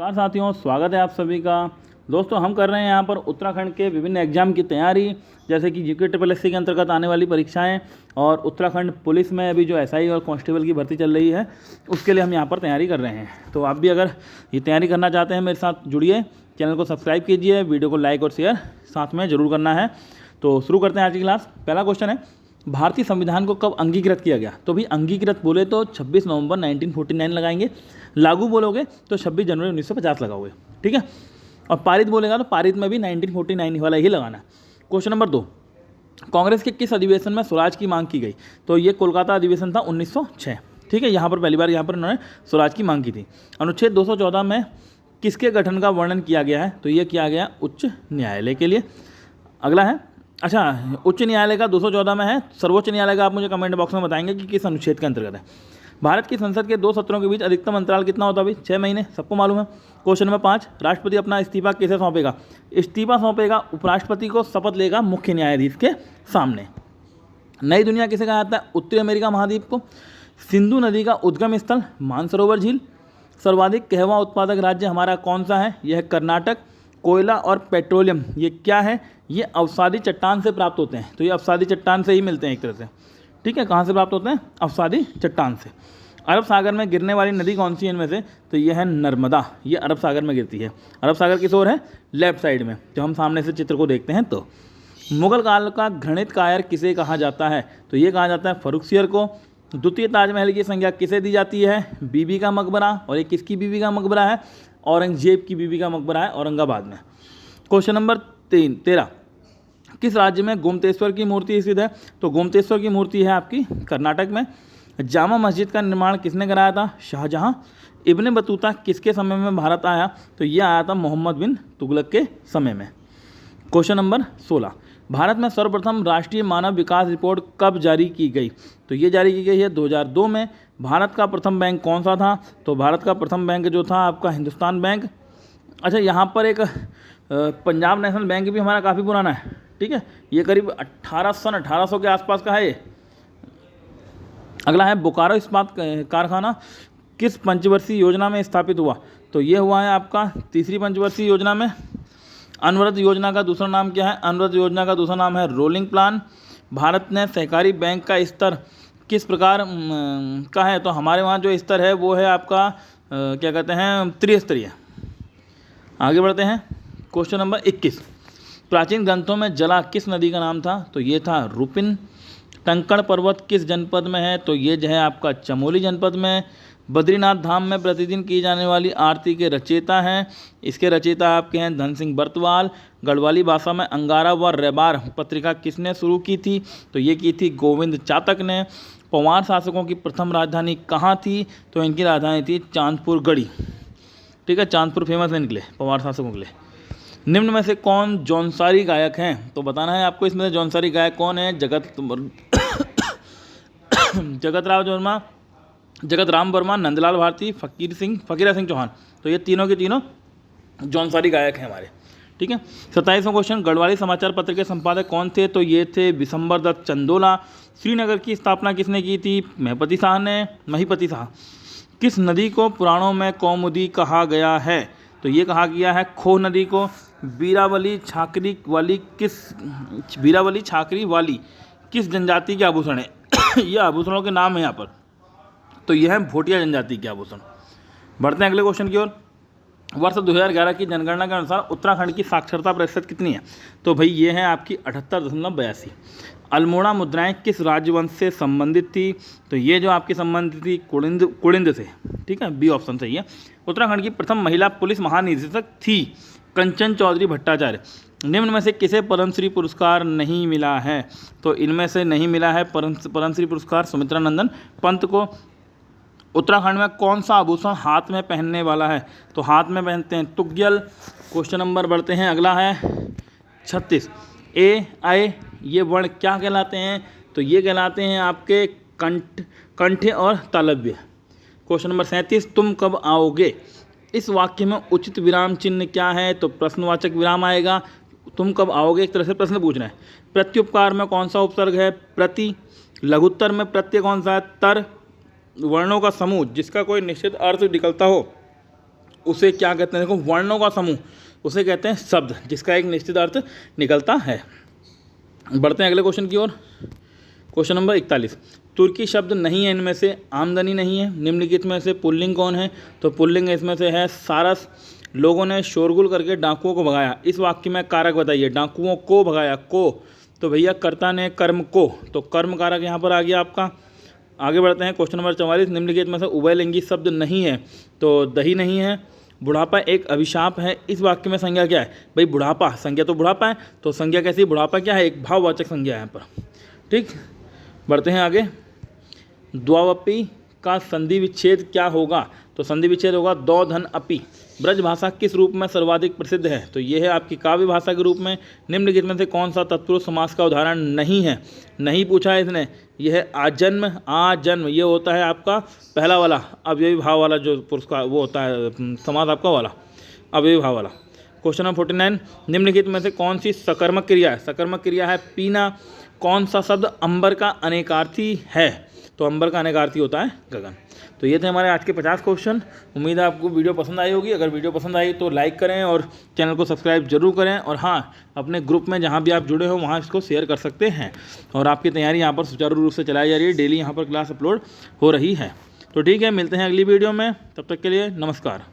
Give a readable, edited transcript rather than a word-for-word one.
नमस्कार साथियों, स्वागत है आप सभी का। दोस्तों, हम कर रहे हैं यहाँ पर उत्तराखंड के विभिन्न एग्जाम की तैयारी, जैसे कि जीके ट्रिपल एससी के अंतर्गत आने वाली परीक्षाएं और उत्तराखंड पुलिस में अभी जो एसआई और कांस्टेबल की भर्ती चल रही है उसके लिए हम यहाँ पर तैयारी कर रहे हैं। तो आप भी अगर ये तैयारी करना चाहते हैं मेरे साथ जुड़िए, चैनल को सब्सक्राइब कीजिए, वीडियो को लाइक और शेयर साथ में ज़रूर करना है। तो शुरू करते हैं आज की क्लास। पहला क्वेश्चन है, भारतीय संविधान को कब अंगीकृत किया गया? तो भी अंगीकृत बोले तो 26 नवंबर 1949 लगाएंगे, लागू बोलोगे तो 26 जनवरी 1950 लगाओगे, ठीक है। और पारित बोलेगा तो पारित में भी 1949 वाला ही लगाना है। क्वेश्चन नंबर 2, कांग्रेस के किस अधिवेशन में स्वराज की मांग की गई? तो ये कोलकाता अधिवेशन था 1906, ठीक है। यहाँ पर पहली बार यहाँ पर उन्होंने स्वराज की मांग की थी। अनुच्छेद 214 में किसके गठन का वर्णन किया गया है? तो ये किया गया उच्च न्यायालय के लिए। अगला है, अच्छा, उच्च न्यायालय का 214 में है, सर्वोच्च न्यायालय का आप मुझे कमेंट बॉक्स में बताएंगे कि किस अनुच्छेद के अंतर्गत है। भारत की संसद के 2 सत्रों के बीच अधिकतम अंतराल कितना होता है? अभी 6 महीने, सबको मालूम है। क्वेश्चन नंबर 5, राष्ट्रपति अपना इस्तीफा किसे सौंपेगा? इस्तीफा सौंपेगा उपराष्ट्रपति को, शपथ लेगा मुख्य न्यायाधीश के सामने। नई दुनिया किसे कहा जाता है? उत्तरी अमेरिका महाद्वीप को। सिंधु नदी का उद्गम स्थल मानसरोवर झील। सर्वाधिक कहवा उत्पादक राज्य हमारा कौन सा है? यह है कर्नाटक। कोयला और पेट्रोलियम ये क्या है? ये अवसादी चट्टान से प्राप्त होते हैं। तो ये अवसादी चट्टान से ही मिलते हैं एक तरह से, ठीक है। कहाँ से प्राप्त होते हैं? अवसादी चट्टान से। अरब सागर में गिरने वाली नदी कौन सी है इनमें से? तो यह है नर्मदा। ये अरब सागर में गिरती है। अरब सागर किस ओर है? लेफ्ट साइड में, जब हम सामने से चित्र को देखते हैं। तो मुगल काल का घृणित कायर किसे कहा जाता है? तो ये कहा जाता है फर्रुखसियर को। द्वितीय ताजमहल की संज्ञा किसे दी जाती है? बीबी का मकबरा। और ये किसकी बीबी का मकबरा है? औरंगजेब की बीबी का मकबरा है औरंगाबाद में। क्वेश्चन नंबर 13, किस राज्य में गोमतेश्वर की मूर्ति स्थित है? तो गोमतेश्वर की मूर्ति है आपकी कर्नाटक में। जामा मस्जिद का निर्माण किसने कराया था? शाहजहां। इब्ने बतूता किसके समय में भारत आया? तो यह आया था मोहम्मद बिन तुगलक के समय में। क्वेश्चन नंबर 16, भारत में सर्वप्रथम राष्ट्रीय मानव विकास रिपोर्ट कब जारी की गई? तो ये जारी की गई है 2002 में। भारत का प्रथम बैंक कौन सा था? तो भारत का प्रथम बैंक जो था आपका हिंदुस्तान बैंक। अच्छा, यहाँ पर एक पंजाब नेशनल बैंक भी हमारा काफ़ी पुराना है, ठीक है। ये करीब 1800 के आसपास का है ये। अगला है, बोकारो इस्पात कारखाना किस पंचवर्षीय योजना में स्थापित हुआ? तो ये हुआ है आपका तीसरी पंचवर्षीय योजना में। अनवरत योजना का दूसरा नाम क्या है? अनवरत योजना का दूसरा नाम है रोलिंग प्लान। भारत ने सहकारी बैंक का स्तर किस प्रकार का है? तो हमारे वहाँ जो स्तर है वो है आपका क्या कहते हैं, त्रिस्तरीय। आगे बढ़ते हैं। क्वेश्चन नंबर 21, प्राचीन ग्रंथों में जला किस नदी का नाम था? तो ये था रुपिन। टंकण पर्वत किस जनपद में है? तो ये जो है आपका चमोली जनपद में। बद्रीनाथ धाम में प्रतिदिन की जाने वाली आरती के रचयिता हैं, इसके रचयिता आपके हैं धन सिंह बर्तवाल। गढ़वाली भाषा में अंगारा व रेबार पत्रिका किसने शुरू की थी? तो ये की थी गोविंद चातक ने। पंवार शासकों की प्रथम राजधानी कहाँ थी? तो इनकी राजधानी थी चांदपुर गढ़ी, ठीक है। चांदपुर फेमस है इनके लिए, पंवार शासकों के लिए। निम्न में से कौन जौनसारी गायक हैं? तो बताना है आपको इसमें से जौनसारी गायक कौन है। जगत राम वर्मा, नंदलाल भारती, फकीरा सिंह चौहान। तो ये तीनों के तीनों जौनसारी गायक हैं हमारे, ठीक है। 27वां क्वेश्चन, गढ़वाली समाचार पत्र के संपादक कौन थे? तो ये थे विशंबर दत्त चंदोला। श्रीनगर की स्थापना किसने की थी? महीपति शाह। किस नदी को पुराणों में कौमुदी कहा गया है? तो ये कहा गया है खो नदी को। बीरावली छाकरी वाली किस जनजाति के आभूषण है? ये आभूषणों के नाम है यहाँ पर। तो यह है भोटिया जनजाति के आभूषण। बढ़ते हैं अगले क्वेश्चन की ओर। वर्ष 2011 की जनगणना के अनुसार उत्तराखंड की साक्षरता प्रतिशत कितनी है? तो भाई ये है आपकी 78.82। अल्मोड़ा मुद्राएं किस राजवंश से संबंधित थी? तो ये जो आपकी संबंधित थी कुड़िंद से, ठीक है। बी ऑप्शन सही है। उत्तराखंड की प्रथम महिला पुलिस महानिदेशक थी कंचन चौधरी भट्टाचार्य। निम्न में से किसे पद्मश्री पुरस्कार नहीं मिला है? तो इनमें से नहीं मिला है पद्मश्री पुरस्कार सुमित्रा नंदन पंत को। उत्तराखंड में कौन सा आभूषण हाथ में पहनने वाला है? तो हाथ में पहनते हैं तुग्यल। क्वेश्चन नंबर बढ़ते हैं, अगला है 36, ए आय ये वर्ण क्या कहलाते हैं? तो ये कहलाते हैं आपके कंठ और तालव्य। क्वेश्चन नंबर 37, तुम कब आओगे? इस वाक्य में उचित विराम चिन्ह क्या है? तो प्रश्नवाचक विराम आएगा। तुम कब आओगे एक तरह से प्रश्न पूछना है। प्रत्युपकार में कौन सा उपसर्ग है? प्रति। लघुत्तर में प्रत्यय कौन सा है? तर। वर्णों का समूह जिसका कोई निश्चित अर्थ निकलता हो उसे क्या कहते हैं, देखो वर्णों का समूह उसे कहते हैं शब्द, जिसका एक निश्चित अर्थ निकलता है। बढ़ते हैं अगले क्वेश्चन की ओर। क्वेश्चन नंबर 41, तुर्की शब्द नहीं है इनमें से, आमदनी नहीं है, निम्नलिखित में से पुल्लिंग कौन है? तो पुल्लिंग इसमें से है सारस। लोगों ने शोरगुल करके डाकुओं को भगाया, इस वाक्य में कारक बताइए। डाकुओं को भगाया, को, तो भैया कर्ता ने कर्म को, तो कर्म कारक यहाँ पर आ गया आपका। आगे बढ़ते हैं क्वेश्चन नंबर 44, निम्नलिखित में से उभयलिंगी शब्द नहीं है, तो दही नहीं है। बुढ़ापा एक अभिशाप है, इस वाक्य में संज्ञा क्या है? भाई बुढ़ापा, संज्ञा तो बुढ़ापा है, तो संज्ञा कैसी? बुढ़ापा क्या है? एक भाववाचक संज्ञा है यहाँ पर। ठीक, बढ़ते हैं आगे। द्वावपी का संधि विच्छेद क्या होगा? तो संधि विच्छेद होगा दो धन अपी। ब्रज भाषा किस रूप में सर्वाधिक प्रसिद्ध है? तो ये है आपकी काव्य भाषा के रूप में। निम्नलिखित में से कौन सा तत्पुरुष समास का उदाहरण नहीं है? नहीं पूछा है इसने। यह है आजन्म। आजन्म ये होता है आपका पहला वाला अवयवी भाव वाला जो पुरुष का वो होता है समास आपका वाला अवयवी भाव वाला। क्वेश्चन नंबर 49, निम्नलिखित में से कौन सी सकर्मक क्रिया है? सकर्मक क्रिया है पीना। कौन सा शब्द अंबर का अनेकार्थी है? तो अंबर का अनेकार्थी होता है गगन। तो ये थे हमारे आज के 50 क्वेश्चन। उम्मीद है आपको वीडियो पसंद आई होगी। अगर वीडियो पसंद आई तो लाइक करें और चैनल को सब्सक्राइब जरूर करें, और हाँ, अपने ग्रुप में जहाँ भी आप जुड़े हो वहाँ इसको शेयर कर सकते हैं। और आपकी तैयारी यहाँ पर सुचारू रूप से चलाई जा रही है, डेली यहाँ पर क्लास अपलोड हो रही है। तो ठीक है, मिलते हैं अगली वीडियो में, तब तक के लिए नमस्कार।